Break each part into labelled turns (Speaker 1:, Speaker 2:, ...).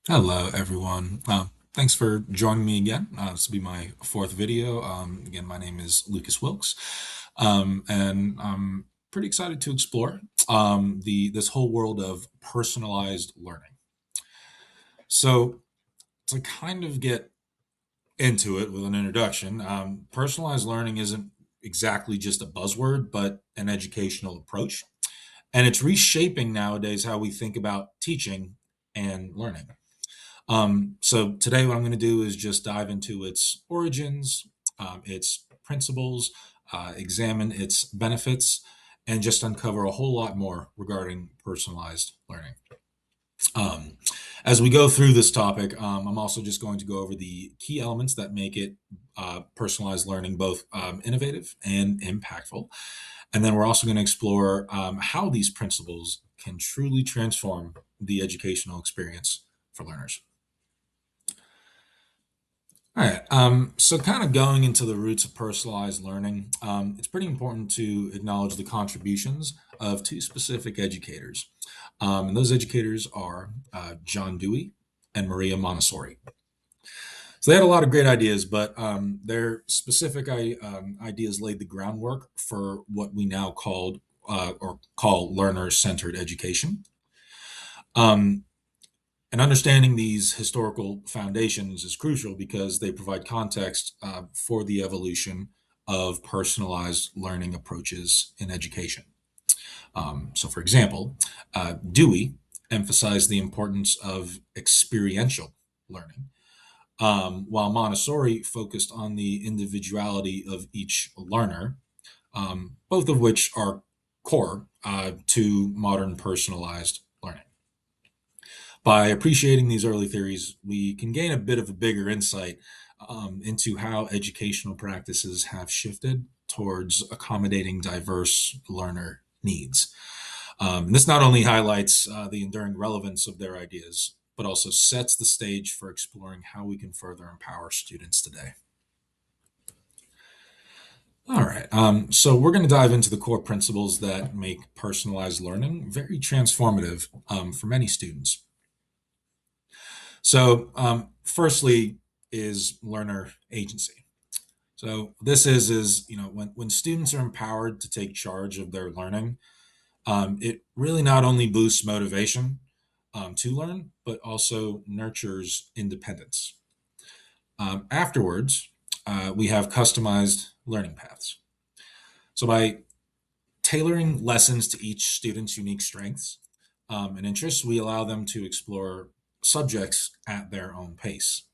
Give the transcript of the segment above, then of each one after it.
Speaker 1: Hello, everyone. Thanks for joining me again. This will be my fourth video. Again, my name is Lucas Wilkes, and I'm pretty excited to explore the this whole world of personalized learning. So, to kind of get into it with an introduction, personalized learning isn't exactly just a buzzword, but an educational approach, and it's reshaping nowadays how we think about teaching and learning. So today, what I'm going to do is just dive into its origins, its principles, examine its benefits, and just uncover a whole lot more regarding personalized learning. Um, as we go through this topic, I'm also just going to go over the key elements that make it personalized learning both innovative and impactful. And then we're also going to explore how these principles can truly transform the educational experience for learners. All right. So, kind of going into the roots of personalized learning, it's pretty important to acknowledge the contributions of two specific educators. And those educators are John Dewey and Maria Montessori. So, they had a lot of great ideas, but their specific ideas laid the groundwork for what we now call learner centered education. Um, And understanding these historical foundations is crucial because they provide context for the evolution of personalized learning approaches in education. So, for example, Dewey emphasized the importance of experiential learning, while Montessori focused on the individuality of each learner, both of which are core to modern personalized learning. By appreciating these early theories, we can gain a bit of a bigger insight into how educational practices have shifted towards accommodating diverse learner needs. This not only highlights the enduring relevance of their ideas, but also sets the stage for exploring how we can further empower students today. All right, so we're going to dive into the core principles that make personalized learning very transformative for many students. So, firstly, is learner agency. So, this is when students are empowered to take charge of their learning, it really not only boosts motivation to learn, but also nurtures independence. Afterwards, we have customized learning paths. So, by tailoring lessons to each student's unique strengths and interests, we allow them to explore subjects at their own pace.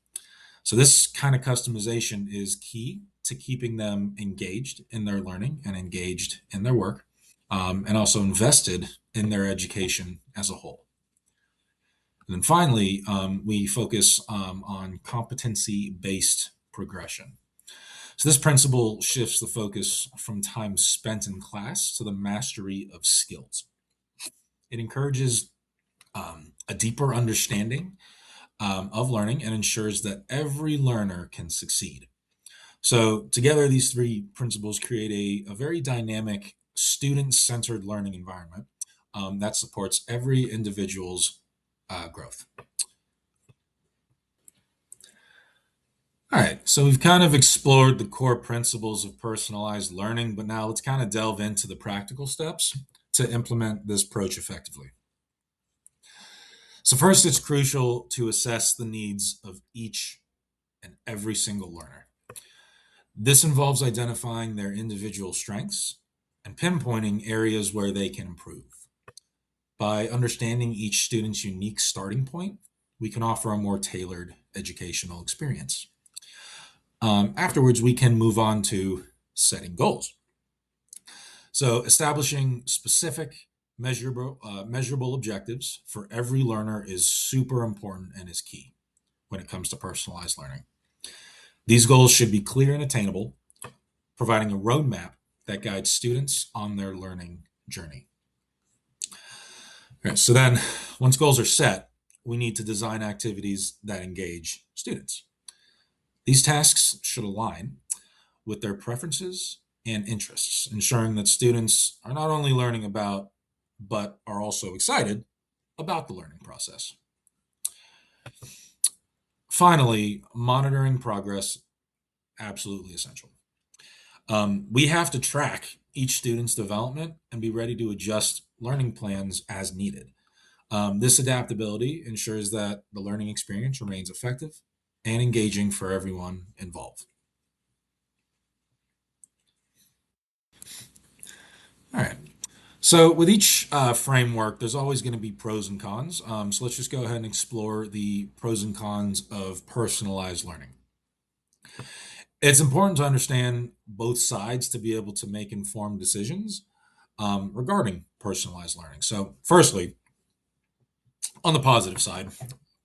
Speaker 1: So this kind of customization is key to keeping them engaged in their learning and engaged in their work, and also invested in their education as a whole. And then finally, we focus on competency-based progression. So this principle shifts the focus from time spent in class to the mastery of skills. It encourages a deeper understanding of learning and ensures that every learner can succeed. So, together, these three principles create a very dynamic, student centered learning environment that supports every individual's growth. All right, so we've kind of explored the core principles of personalized learning, but now let's kind of delve into the practical steps to implement this approach effectively. So, first, it's crucial to assess the needs of each and every single learner. This involves identifying their individual strengths and pinpointing areas where they can improve. By understanding each student's unique starting point, we can offer a more tailored educational experience. Afterwards, we can move on to setting goals. So, establishing specific, measurable objectives for every learner is super important and is key when it comes to personalized learning. These goals should be clear and attainable, providing a roadmap that guides students on their learning journey. Okay, so then, once goals are set, we need to design activities that engage students. These tasks should align with their preferences and interests, ensuring that students are not only learning about, but are also excited about the learning process. Finally, monitoring progress, absolutely essential. We have to track each student's development and be ready to adjust learning plans as needed. This adaptability ensures that the learning experience remains effective and engaging for everyone involved. All right. So with each framework, there's always going to be pros and cons. So let's just go ahead and explore the pros and cons of personalized learning. It's important to understand both sides to be able to make informed decisions regarding personalized learning. So, firstly, on the positive side,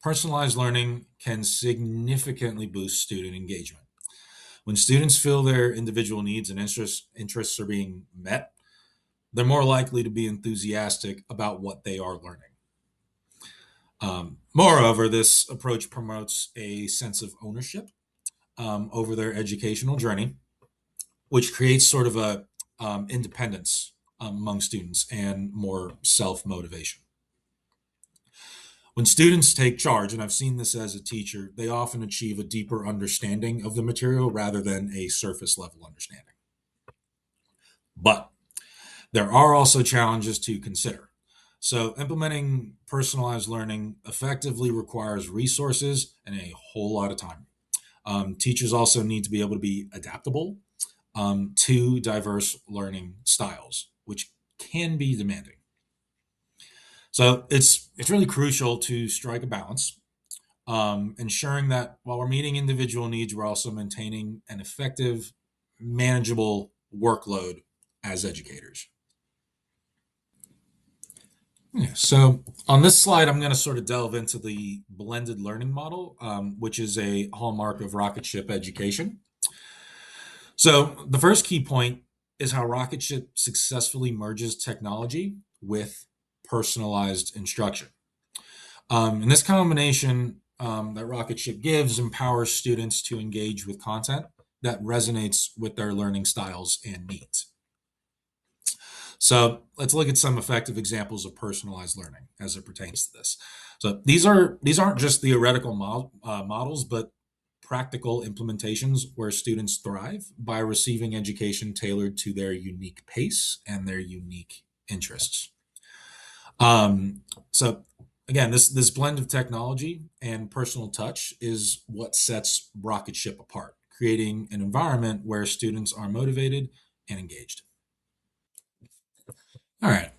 Speaker 1: personalized learning can significantly boost student engagement. When students feel their individual needs and interests are being met, they're more likely to be enthusiastic about what they are learning. Moreover, this approach promotes a sense of ownership over their educational journey, which creates sort of a independence among students and more self motivation. When students take charge, and I've seen this as a teacher, they often achieve a deeper understanding of the material rather than a surface level understanding. But there are also challenges to consider. So, implementing personalized learning effectively requires resources and a whole lot of time. Teachers also need to be able to be adaptable to diverse learning styles, which can be demanding. So, it's really crucial to strike a balance, ensuring that while we're meeting individual needs, we're also maintaining an effective, manageable workload as educators. Yeah, so on this slide, I'm going to sort of delve into the blended learning model, which is a hallmark of rocket ship education. So the first key point is how rocket ship successfully merges technology with personalized instruction. And this combination that rocket ship gives empowers students to engage with content that resonates with their learning styles and needs. So let's look at some effective examples of personalized learning as it pertains to this. So these aren't just theoretical models, but practical implementations where students thrive by receiving education tailored to their unique pace and their unique interests. Um, so again, this blend of technology and personal touch is what sets Rocket Ship apart, creating an environment where students are motivated and engaged. All right.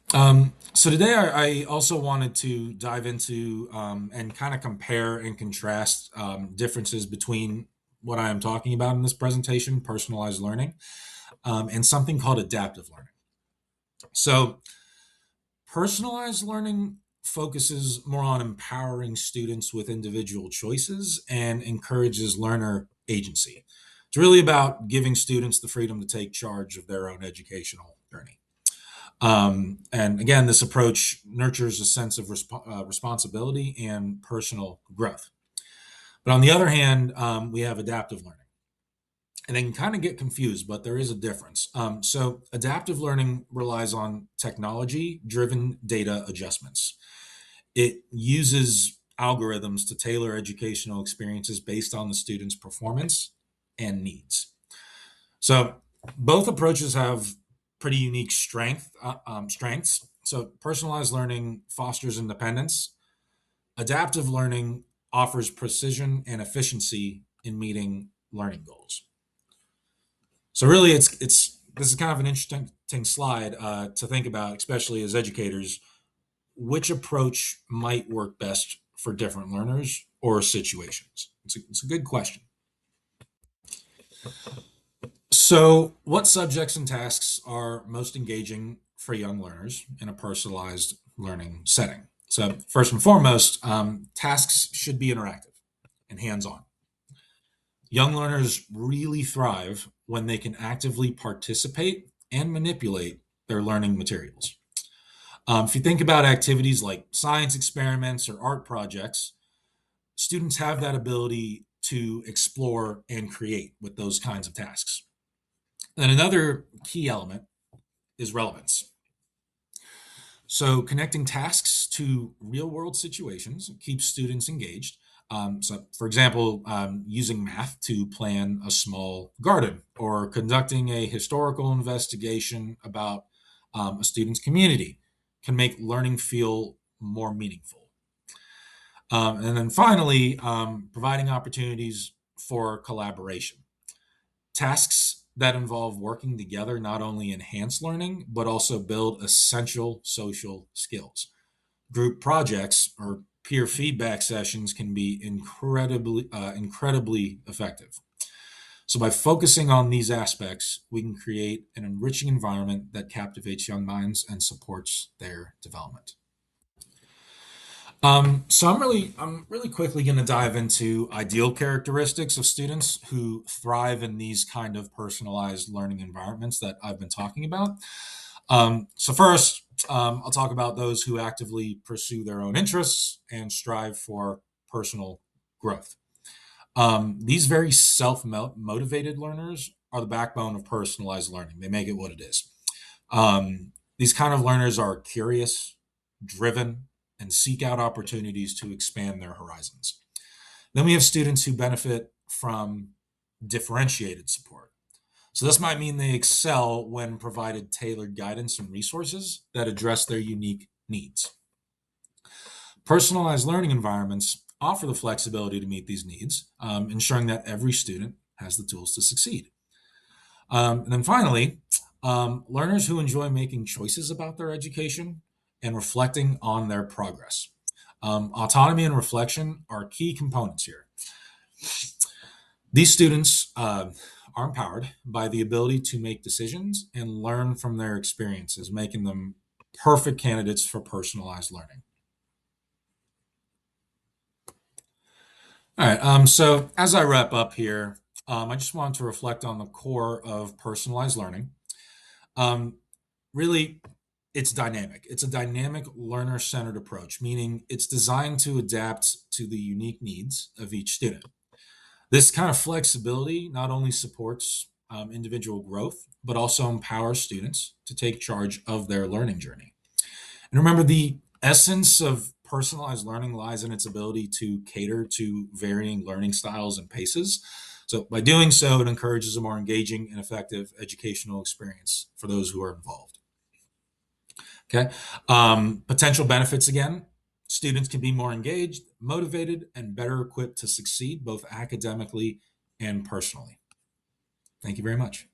Speaker 1: So today I also wanted to dive into and kind of compare and contrast differences between what I am talking about in this presentation, personalized learning, and something called adaptive learning. So personalized learning focuses more on empowering students with individual choices and encourages learner agency. It's really about giving students the freedom to take charge of their own educational journey. And again, this approach nurtures a sense of responsibility and personal growth. But on the other hand, we have adaptive learning. And they can kind of get confused, but there is a difference. So, adaptive learning relies on technology driven data adjustments. It uses algorithms to tailor educational experiences based on the student's performance and needs. So both approaches have pretty unique strengths. So personalized learning fosters independence. Adaptive learning offers precision and efficiency in meeting learning goals. So really, it's this is kind of an interesting slide to think about, especially as educators, which approach might work best for different learners or situations. It's a good question. So, what subjects and tasks are most engaging for young learners in a personalized learning setting? So, first and foremost, tasks should be interactive and hands on. Young learners really thrive when they can actively participate and manipulate their learning materials. If you think about activities like science experiments or art projects, students have that ability to explore and create with those kinds of tasks. And another key element is relevance. So, connecting tasks to real world situations, keeps students engaged. So, for example, using math to plan a small garden or conducting a historical investigation about a student's community can make learning feel more meaningful. And then finally, providing opportunities for collaboration. Tasks that involve working together not only enhance learning, but also build essential social skills. Group projects or peer feedback sessions can be incredibly effective. So by focusing on these aspects, we can create an enriching environment that captivates young minds and supports their development. So I'm really quickly going to dive into ideal characteristics of students who thrive in these kind of personalized learning environments that I've been talking about. So first, I'll talk about those who actively pursue their own interests and strive for personal growth. These very self-motivated learners are the backbone of personalized learning. They make it what it is. These kind of learners are curious, driven, and seek out opportunities to expand their horizons. Then we have students who benefit from differentiated support. So this might mean they excel when provided tailored guidance and resources that address their unique needs. Personalized learning environments offer the flexibility to meet these needs, ensuring that every student has the tools to succeed. And then finally, learners who enjoy making choices about their education and reflecting on their progress. Autonomy and reflection are key components here. These students are empowered by the ability to make decisions and learn from their experiences, making them perfect candidates for personalized learning. All right, so as I wrap up here, I just want to reflect on the core of personalized learning. Um, Really, it's dynamic. It's a dynamic learner centered approach, meaning it's designed to adapt to the unique needs of each student. This kind of flexibility not only supports individual growth, but also empowers students to take charge of their learning journey. And remember, the essence of personalized learning lies in its ability to cater to varying learning styles and paces. So, by doing so, it encourages a more engaging and effective educational experience for those who are involved. Okay. Potential benefits again, students can be more engaged, motivated, and better equipped to succeed both academically and personally. Thank you very much.